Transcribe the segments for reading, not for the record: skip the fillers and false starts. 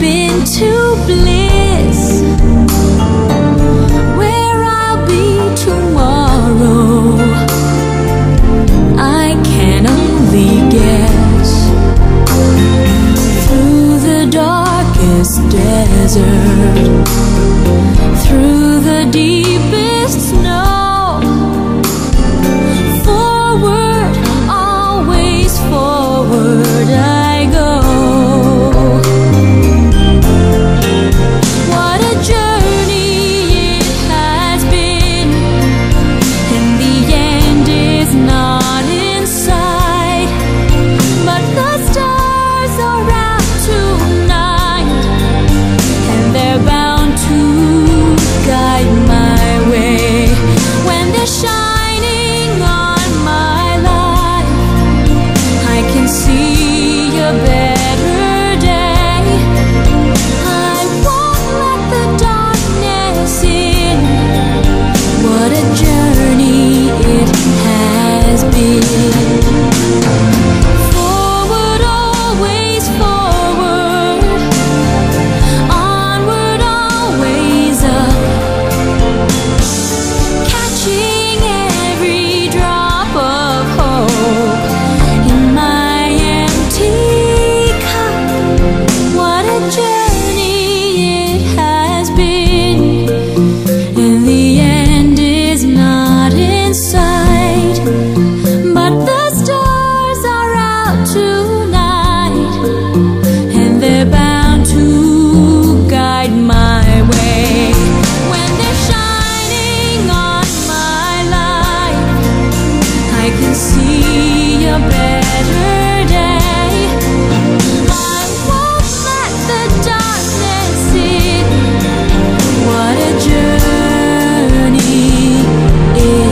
been to bliss, where I'll be tomorrow, I can only guess. Through the darkest desert, through the deepest snow, forward, always forward I go. What a journey it has been, and the end is not in sight, but the stars are out tonight, and they're bound to guide my way. When they're shining on my life, I can see a better day. I won't let the darkness in. What a journey it has been. Forward, always forward, onward, always up, catching every drop of hope in my empty cup. What a journey it has been, and the end is not in sight, but the stars are out tonight, and they're bound to guide my way. When they're shining on my life, I can see a better day. I won't let the darkness in. What a journey it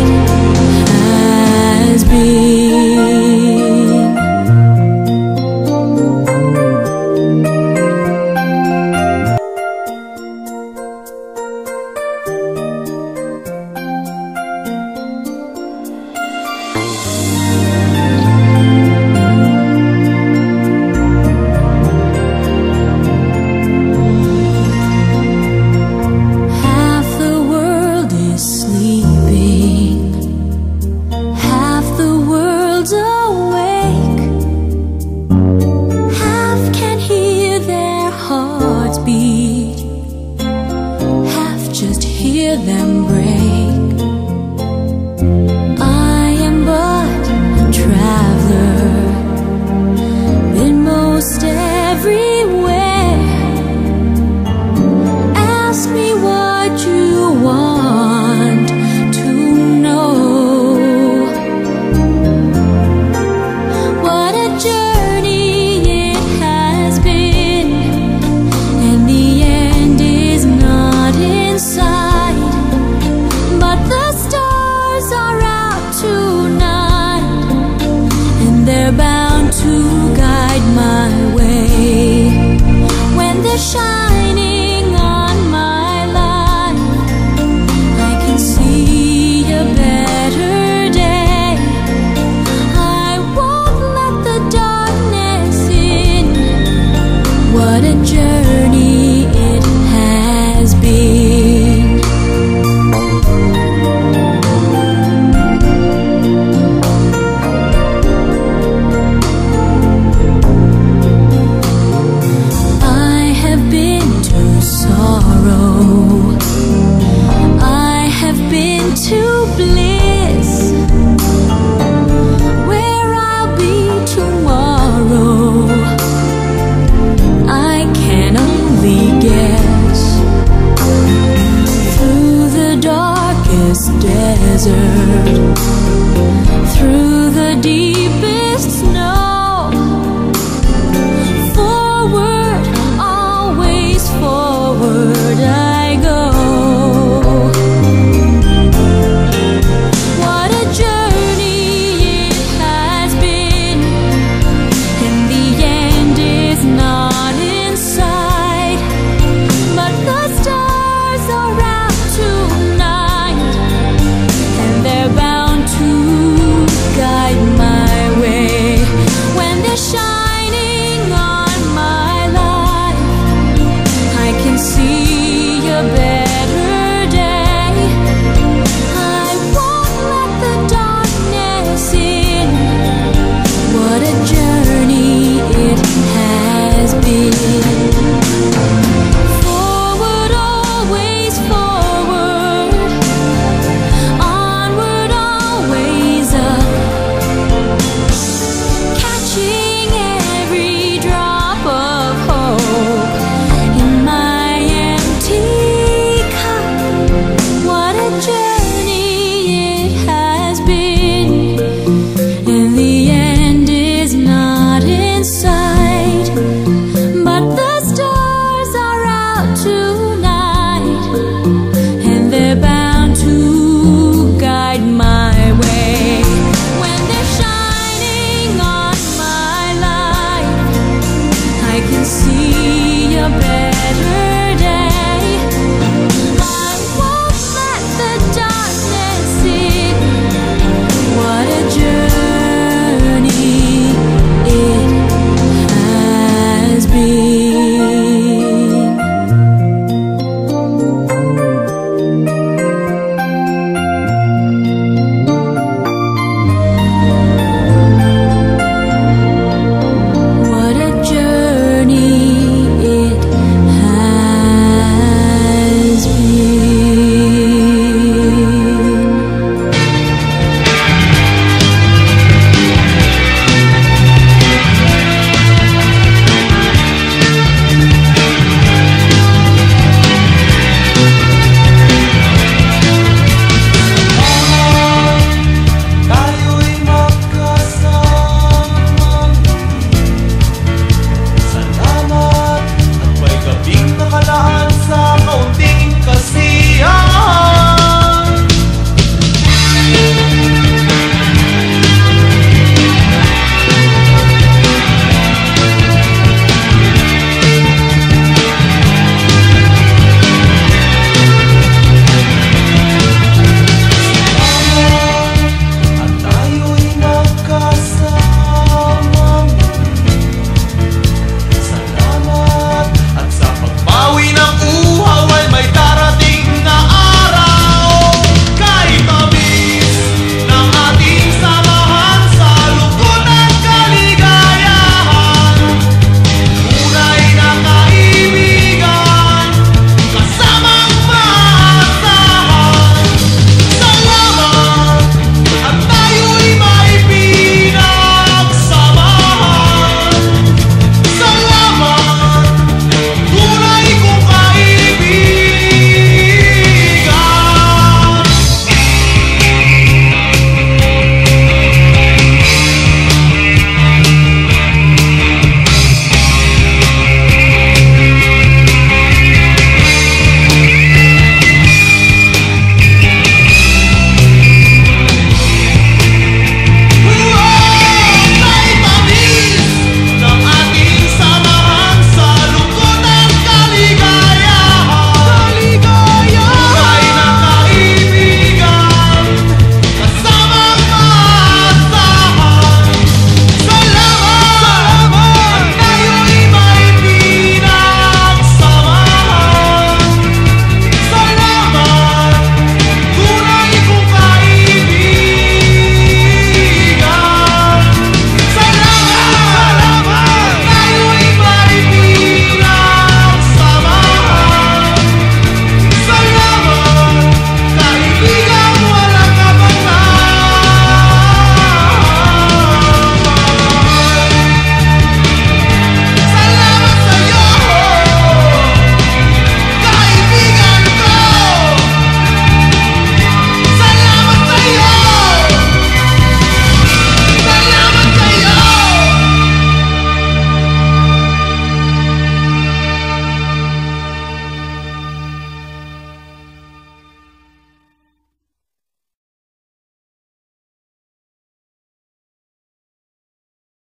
has been. Half the world is sleeping, half the world's awake, half can hear their hearts beat, half just hear them break. I am but a traveler, been most everywhere. Ask me what you want to know. What a journey it has been, and the end is not in sight, but the stars are out tonight, and they're bound to guide my way. When they're shining on my life, I can see a better day. I won't let the darkness in. What a journey it has been. I have been to sorrow, I have been to bliss, where I'll be tomorrow, I can only guess. Through the darkest desert,